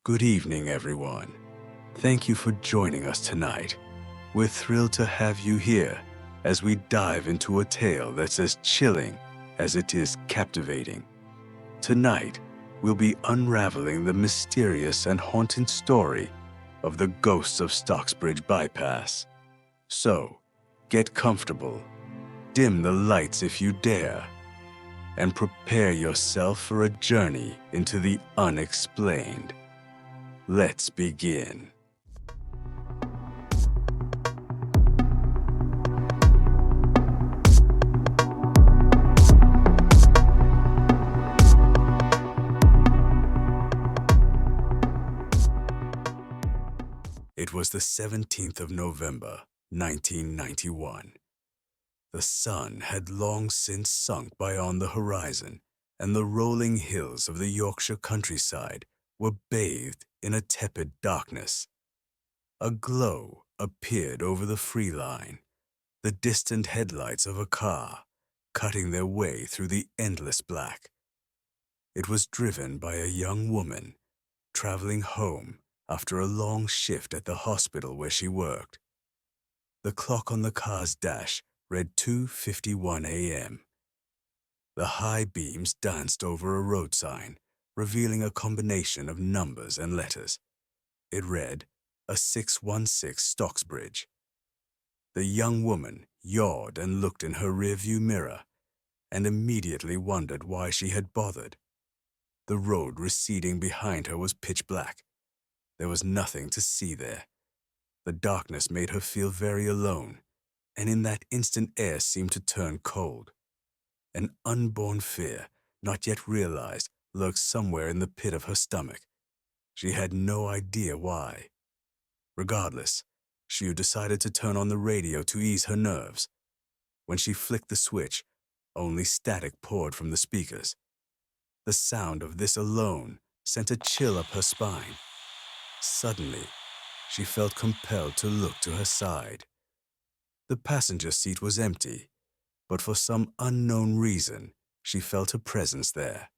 Good evening, everyone. Thank you for joining us tonight. We're thrilled to have you here as we dive into a tale that's as chilling as it is captivating. Tonight, we'll be unraveling the mysterious and haunting story of the ghosts of Stocksbridge Bypass. So, get comfortable, dim the lights if you dare, and prepare yourself for a journey into the unexplained. Let's begin. It was the 17th of November, 1991. The sun had long since sunk beyond the horizon, and the rolling hills of the Yorkshire countryside were bathed in a tepid darkness. A glow appeared over the free line, the distant headlights of a car cutting their way through the endless black. It was driven by a young woman traveling home after a long shift at the hospital where she worked. The clock on the car's dash read 2:51 a.m. The high beams danced over a road sign, revealing a combination of numbers and letters. It read, a 616 Stocksbridge. The young woman yawed and looked in her rearview mirror, and immediately wondered why she had bothered. The road receding behind her was pitch black. There was nothing to see there. The darkness made her feel very alone, and in that instant air seemed to turn cold. An unborn fear, not yet realized, lurked somewhere in the pit of her stomach. She had no idea why. Regardless, she decided to turn on the radio to ease her nerves. When she flicked the switch, only static poured from the speakers. The sound of this alone sent a chill up her spine. Suddenly, she felt compelled to look to her side. The passenger seat was empty, but for some unknown reason, she felt a presence there.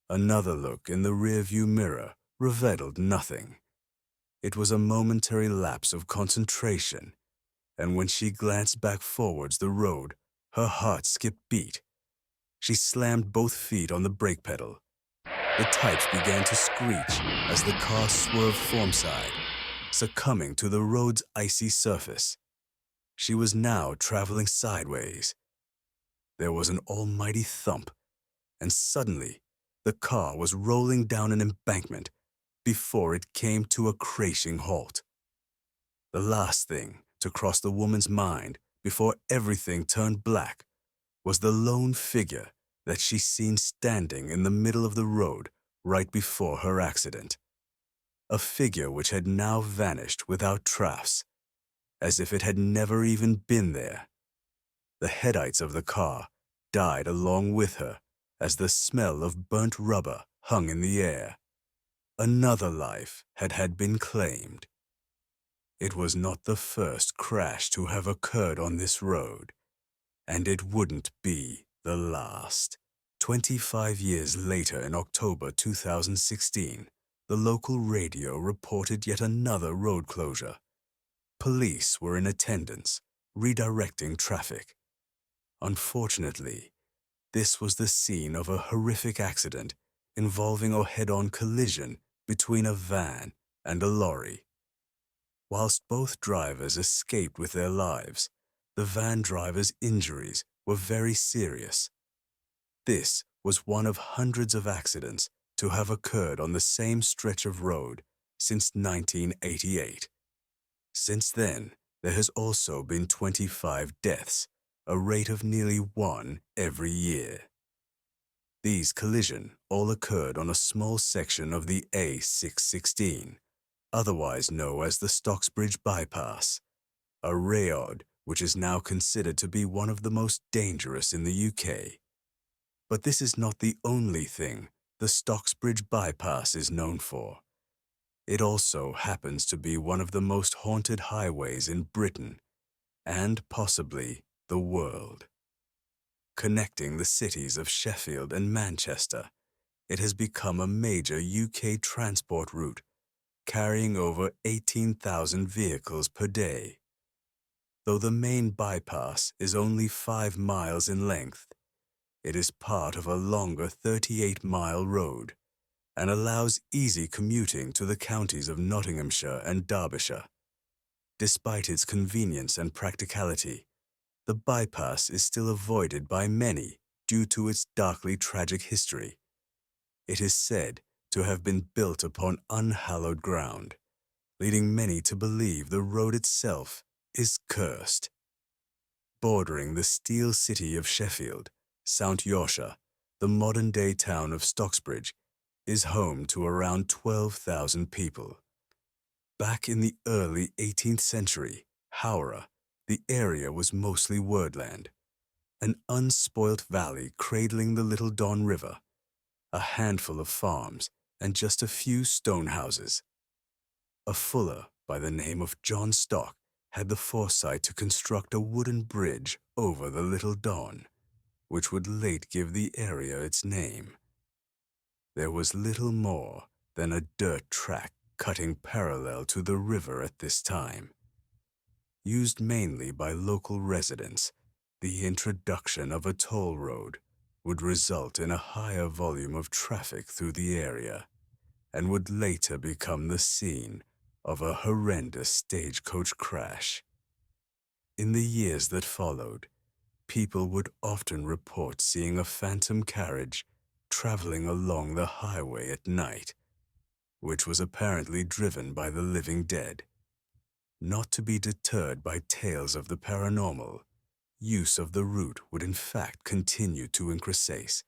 Another look in the rearview mirror revealed nothing. It was a momentary lapse of concentration, and when she glanced back towards the road, her heart skipped beat. She slammed both feet on the brake pedal. The types began to screech as the car swerved formside, succumbing to the road's icy surface. She was now traveling sideways. There was an almighty thump, and suddenly the car was rolling down an embankment before it came to a crashing halt. The last thing to cross the woman's mind before everything turned black was the lone figure that she seen standing in the middle of the road right before her accident. A figure which had now vanished without trace, as if it had never even been there. The headlights of the car died along with her as the smell of burnt rubber hung in the air. Another life had been claimed. It was not the first crash to have occurred on this road, and it wouldn't be the last. 25 years later, in October 2016, the local radio reported yet another road closure. Police were in attendance, redirecting traffic. Unfortunately, this was the scene of a horrific accident involving a head-on collision between a van and a lorry. Whilst both drivers escaped with their lives, the van driver's injuries were very serious. This was one of hundreds of accidents to have occurred on the same stretch of road since 1988. Since then, there has also been 25 deaths, a rate of nearly one every year. These collisions all occurred on a small section of the A616, otherwise known as the Stocksbridge Bypass, a road which is now considered to be one of the most dangerous in the UK. But this is not the only thing the Stocksbridge Bypass is known for. It also happens to be one of the most haunted highways in Britain, and possibly the world. Connecting the cities of Sheffield and Manchester, it has become a major UK transport route, carrying over 18,000 vehicles per day. Though the main bypass is only 5 miles in length, it is part of a longer 38-mile road and allows easy commuting to the counties of Nottinghamshire and Derbyshire. Despite its convenience and practicality, the bypass is still avoided by many due to its darkly tragic history. It is said to have been built upon unhallowed ground, leading many to believe the road itself is cursed. Bordering the steel city of Sheffield, South Yorkshire, the modern-day town of Stocksbridge is home to around 12,000 people. Back in the early 18th century, however, the area was mostly woodland, an unspoilt valley cradling the Little Don River, a handful of farms, and just a few stone houses. A fuller by the name of John Stock had the foresight to construct a wooden bridge over the Little Don, which would late give the area its name. There was little more than a dirt track cutting parallel to the river at this time. Used mainly by local residents, the introduction of a toll road would result in a higher volume of traffic through the area and would later become the scene of a horrendous stagecoach crash. In the years that followed, people would often report seeing a phantom carriage traveling along the highway at night, which was apparently driven by the living dead. Not to be deterred by tales of the paranormal, use of the route would in fact continue to increase,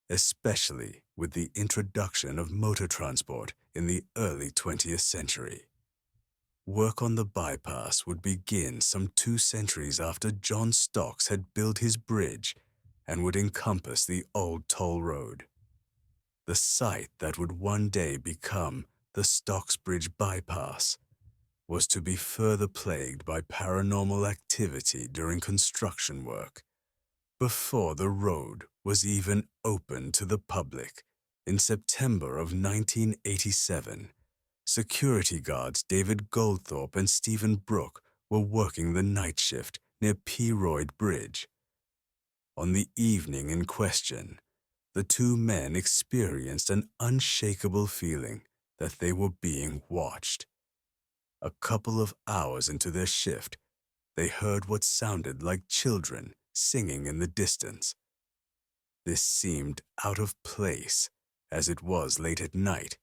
especially with the introduction of motor transport in the early 20th century. Work on the bypass would begin some 2 centuries after John Stocks had built his bridge and would encompass the old toll road. The site that would one day become the Stocksbridge Bypass was to be further plagued by paranormal activity during construction work. Before the road was even open to the public, in September of 1987, security guards David Goldthorpe and Stephen Brooke were working the night shift near Paranormal Bridge. On the evening in question, the 2 men experienced an unshakable feeling that they were being watched. A couple of hours into their shift, they heard what sounded like children singing in the distance. This seemed out of place, as it was late at night,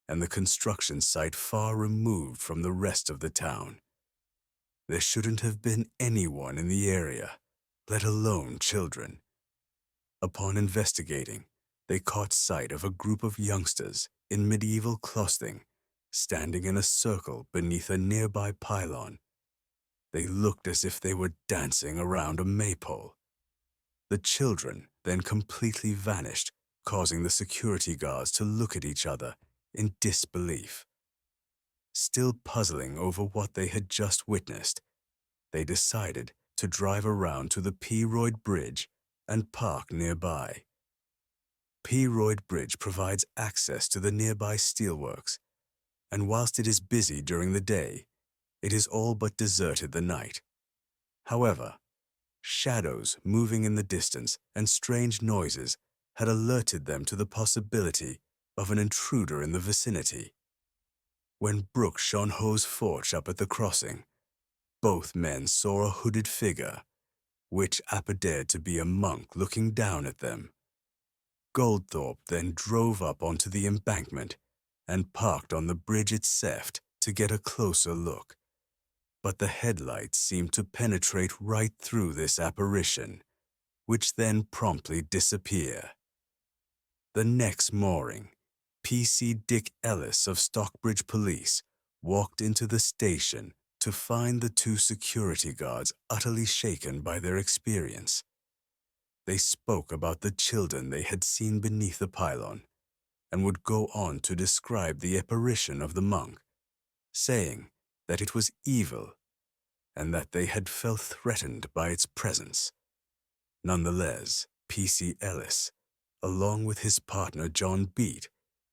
and the construction site far removed from the rest of the town. There shouldn't have been anyone in the area, let alone children. Upon investigating, they caught sight of a group of youngsters in medieval clothing standing in a circle beneath a nearby pylon. They looked as if they were dancing around a maypole. The children then completely vanished, causing the security guards to look at each other in disbelief. Still puzzling over what they had just witnessed, they decided to drive around to the Paranormal Bridge and park nearby. Paranormal Bridge provides access to the nearby steelworks, and whilst it is busy during the day, it is all but deserted the night. However, shadows moving in the distance and strange noises had alerted them to the possibility of an intruder in the vicinity. When Brooke shone his torch up at the crossing, both men saw a hooded figure, which appeared to be a monk looking down at them. Goldthorpe then drove up onto the embankment and parked on the bridge itself to get a closer look. But the headlights seemed to penetrate right through this apparition, which then promptly disappear. The next morning, PC Dick Ellis of Stockbridge Police walked into the station to find the 2 security guards utterly shaken by their experience. They spoke about the children they had seen beneath the pylon and would go on to describe the apparition of the monk, saying that it was evil and that they had felt threatened by its presence. Nonetheless, PC Ellis, along with his partner John Beat,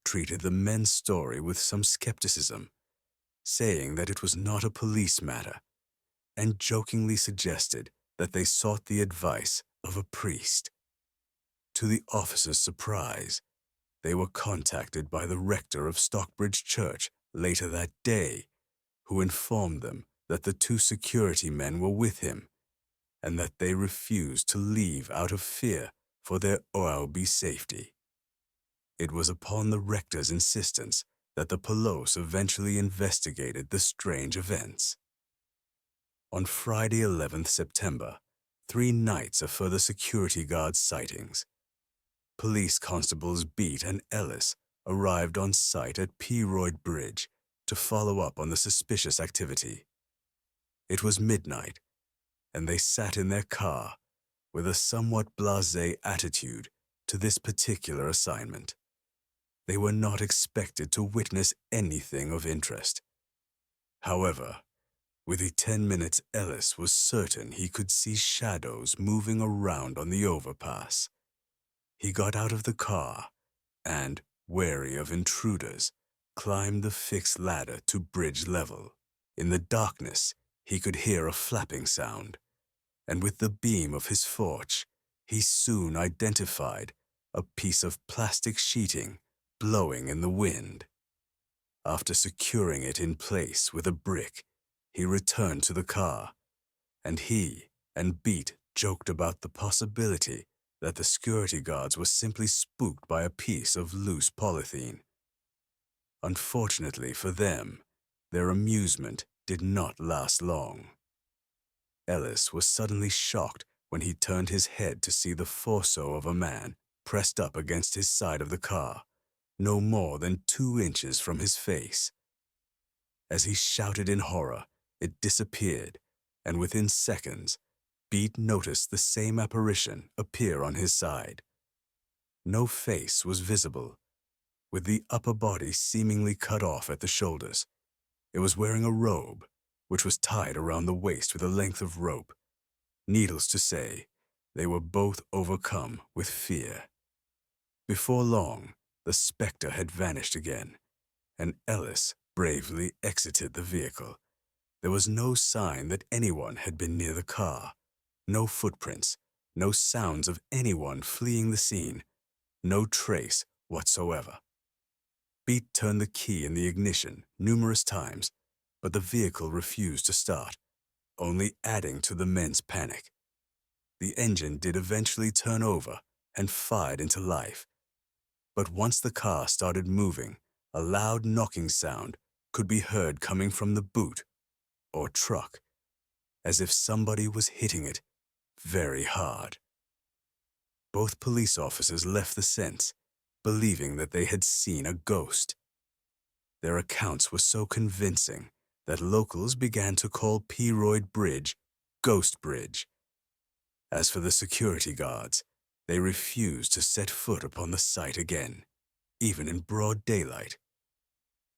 treated the men's story with some skepticism, saying that it was not a police matter, and jokingly suggested that they sought the advice of a priest. To the officers' surprise, they were contacted by the rector of Stockbridge Church later that day, who informed them that the two security men were with him and that they refused to leave out of fear for their OLB safety. It was upon the rector's insistence that the police eventually investigated the strange events. On Friday, 11th September, 3 nights of further security guard sightings. Police constables Beat and Ellis arrived on site at Stocksbridege Bridge to follow up on the suspicious activity. It was midnight, and they sat in their car with a somewhat blasé attitude to this particular assignment. They were not expected to witness anything of interest. However, within 10 minutes, Ellis was certain he could see shadows moving around on the overpass. He got out of the car and, wary of intruders, climbed the fixed ladder to bridge level. In the darkness, he could hear a flapping sound, and with the beam of his torch, he soon identified a piece of plastic sheeting blowing in the wind. After securing it in place with a brick, he returned to the car, and he and Beat joked about the possibility that the security guards were simply spooked by a piece of loose polythene. Unfortunately for them, their amusement did not last long. Ellis was suddenly shocked when he turned his head to see the torso of a man pressed up against his side of the car, no more than 2 inches from his face. As he shouted in horror, it disappeared, and within seconds, Beat noticed the same apparition appear on his side. No face was visible, with the upper body seemingly cut off at the shoulders. It was wearing a robe, which was tied around the waist with a length of rope. Needless to say, they were both overcome with fear. Before long, the specter had vanished again, and Ellis bravely exited the vehicle. There was no sign that anyone had been near the car. No footprints, no sounds of anyone fleeing the scene, no trace whatsoever. Beat turned the key in the ignition numerous times, but the vehicle refused to start, only adding to the men's panic. The engine did eventually turn over and fired into life, but once the car started moving, a loud knocking sound could be heard coming from the boot, or truck, as if somebody was hitting it very hard. Both police officers left the scene, believing that they had seen a ghost. Their accounts were so convincing that locals began to call Stocksbridge Bridge Ghost Bridge. As for the security guards, they refused to set foot upon the site again, even in broad daylight.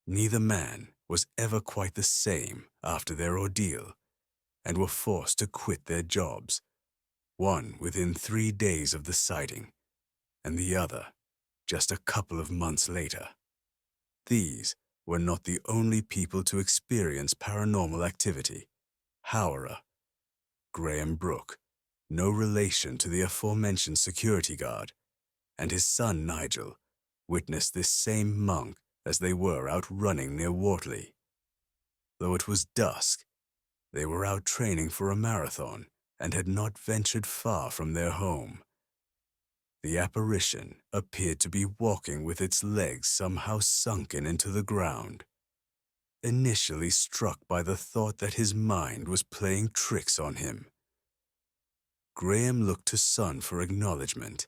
Neither man was ever quite the same after their ordeal, and were forced to quit their jobs, one within 3 days of the sighting, and the other just a couple of months later. These were not the only people to experience paranormal activity. Howrah, Graham Brooke, no relation to the aforementioned security guard, and his son Nigel witnessed this same monk as they were out running near Wortley. Though it was dusk, they were out training for a marathon and had not ventured far from their home. The apparition appeared to be walking with its legs somehow sunken into the ground. Initially struck by the thought that his mind was playing tricks on him, Graham looked to son for acknowledgement.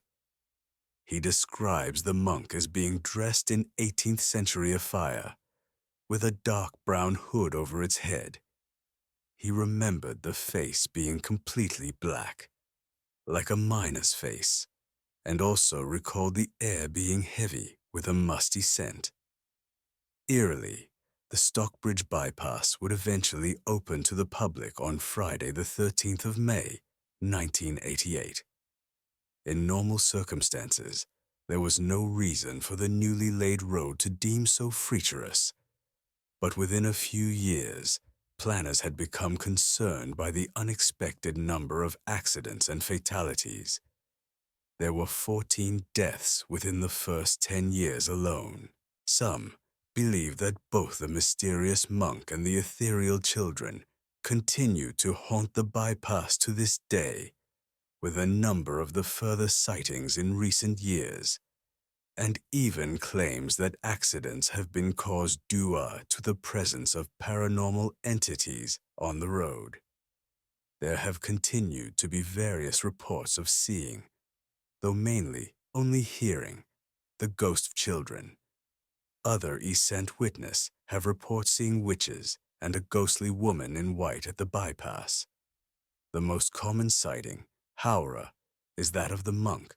He describes the monk as being dressed in 18th century attire, with a dark brown hood over its head. He remembered the face being completely black, like a miner's face, and also recalled the air being heavy with a musty scent. Eerily, the Stocksbridge Bypass would eventually open to the public on Friday the 13th of May, 1988. In normal circumstances, There was no reason for the newly laid road to deem so treacherous, but within a few years, planners had become concerned by the unexpected number of accidents and fatalities. There were 14 deaths within the first 10 years alone. Some believe that both the mysterious monk and the ethereal children continue to haunt the bypass to this day, with a number of the further sightings in recent years, and even claims that accidents have been caused due to the presence of paranormal entities on the road. There have continued to be various reports of seeing, though mainly only hearing, the ghost of children. Other Escent witnesses have reported seeing witches and a ghostly woman in white at the bypass. The most common sighting, however, is that of the monk.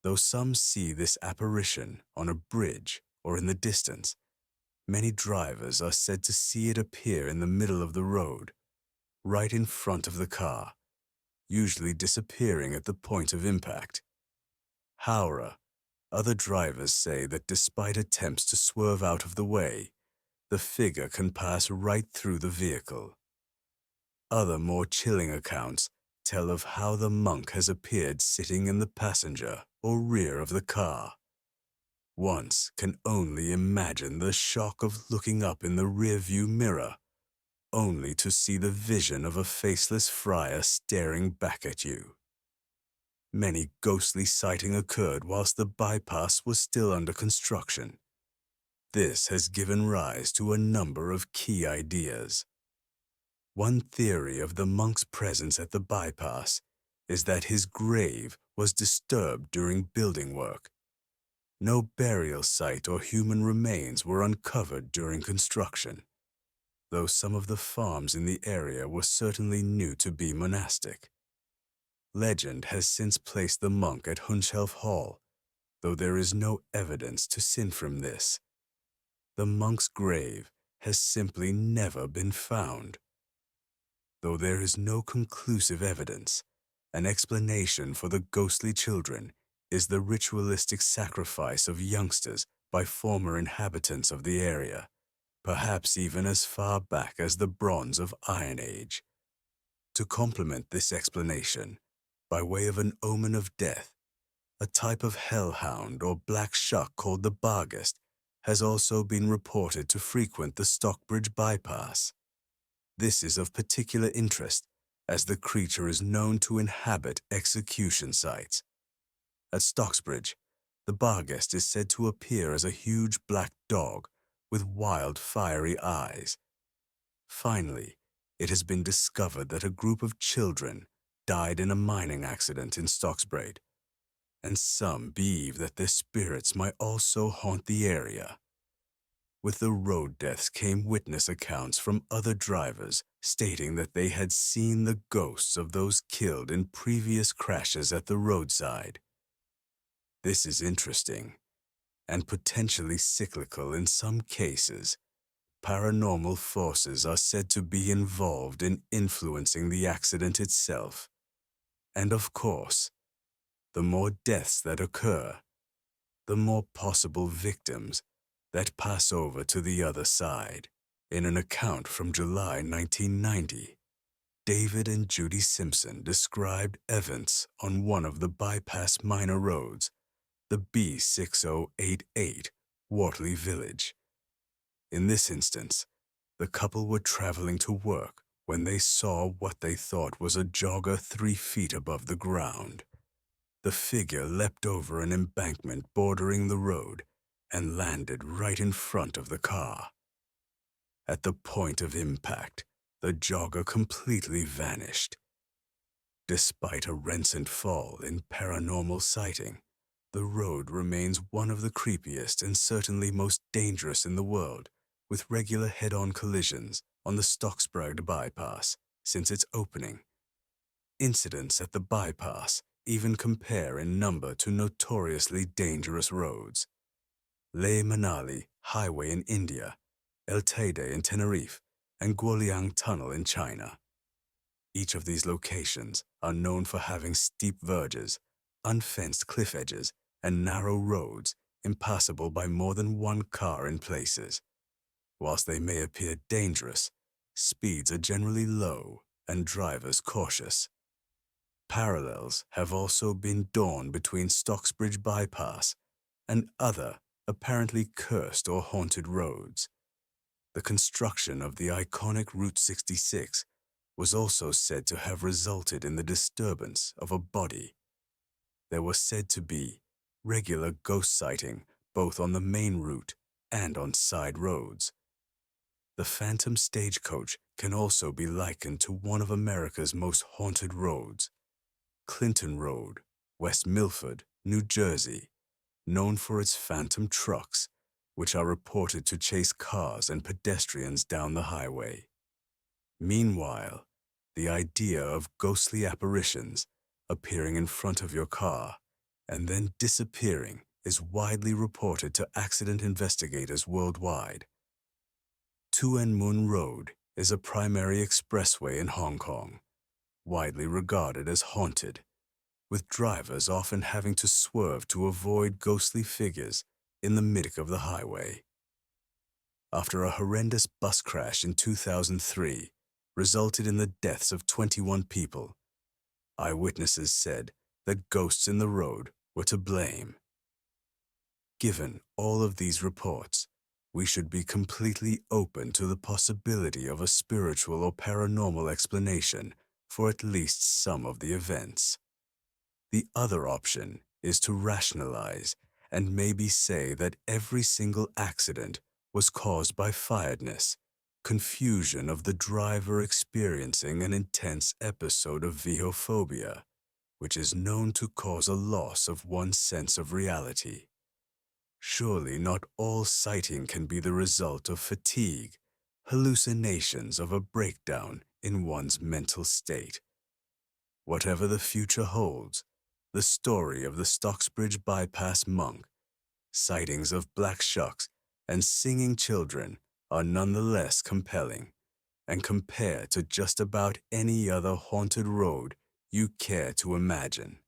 Though some see this apparition on a bridge or in the distance, many drivers are said to see it appear in the middle of the road, right in front of the car, usually disappearing at the point of impact. However, other drivers say that despite attempts to swerve out of the way, the figure can pass right through the vehicle. Other more chilling accounts tell of how the monk has appeared sitting in the passenger or rear of the car. Once can only imagine the shock of looking up in the rearview mirror, only to see the vision of a faceless friar staring back at you. Many ghostly sightings occurred whilst the bypass was still under construction. This has given rise to a number of key ideas. One theory of the monk's presence at the bypass is that his grave was disturbed during building work. No burial site or human remains were uncovered during construction, though some of the farms in the area were certainly new to be monastic. Legend has since placed the monk at Hunshelf Hall, though there is no evidence to confirm this. The monk's grave has simply never been found. Though there is no conclusive evidence, an explanation for the ghostly children is the ritualistic sacrifice of youngsters by former inhabitants of the area, perhaps even as far back as the Bronze of Iron Age. To complement this explanation, by way of an omen of death, a type of hellhound or black shuck called the barghest has also been reported to frequent the Stocksbridge Bypass. This is of particular interest as the creature is known to inhabit execution sites. At Stocksbridge, the barghest is said to appear as a huge black dog with wild, fiery eyes. Finally, it has been discovered that a group of children died in a mining accident in Stocksbridge, and some believe that their spirits might also haunt the area. With the road deaths came witness accounts from other drivers stating that they had seen the ghosts of those killed in previous crashes at the roadside. This is interesting and potentially cyclical in some cases. Paranormal forces are said to be involved in influencing the accident itself. And of course, the more deaths that occur, the more possible victims that pass over to the other side. In an account from July 1990, David and Judy Simpson described events on one of the bypass minor roads, the B6088 Wortley Village. In this instance, the couple were traveling to work when they saw what they thought was a jogger 3 feet above the ground. The figure leapt over an embankment bordering the road and landed right in front of the car. At the point of impact, the jogger completely vanished. Despite a recent fall in paranormal sighting, the road remains one of the creepiest and certainly most dangerous in the world, with regular head-on collisions on the Stocksbridege Bypass since its opening. Incidents at the bypass even compare in number to notoriously dangerous roads. Leh Manali Highway in India, El Teide in Tenerife, and Guoliang Tunnel in China. Each of these locations are known for having steep verges, unfenced cliff edges, and narrow roads impassable by more than one car in places. Whilst they may appear dangerous, speeds are generally low and drivers cautious. Parallels have also been drawn between Stocksbridge Bypass and other apparently cursed or haunted roads. The construction of the iconic Route 66 was also said to have resulted in the disturbance of a body. There was said to be regular ghost sighting both on the main route and on side roads. The phantom stagecoach can also be likened to one of America's most haunted roads, Clinton Road, West Milford, New Jersey, known for its phantom trucks, which are reported to chase cars and pedestrians down the highway. Meanwhile, the idea of ghostly apparitions appearing in front of your car and then disappearing is widely reported to accident investigators worldwide. Tuen Mun Road is a primary expressway in Hong Kong, widely regarded as haunted, with drivers often having to swerve to avoid ghostly figures in the middle of the highway. After a horrendous bus crash in 2003 resulted in the deaths of 21 people, eyewitnesses said that ghosts in the road were to blame. Given all of these reports, we should be completely open to the possibility of a spiritual or paranormal explanation for at least some of the events. The other option is to rationalize and maybe say that every single accident was caused by firedness, confusion of the driver experiencing an intense episode of vehophobia, which is known to cause a loss of one's sense of reality. Surely not all sighting can be the result of fatigue, hallucinations of a breakdown in one's mental state. Whatever the future holds, the story of the Stocksbridge Bypass monk, sightings of black shucks, and singing children are nonetheless compelling and compare to just about any other haunted road you care to imagine.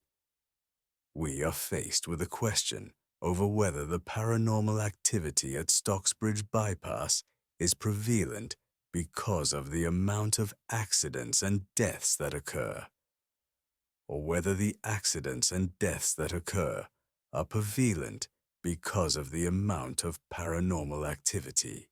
We are faced with a question over whether the paranormal activity at Stocksbridge Bypass is prevalent because of the amount of accidents and deaths that occur, or whether the accidents and deaths that occur are prevalent because of the amount of paranormal activity.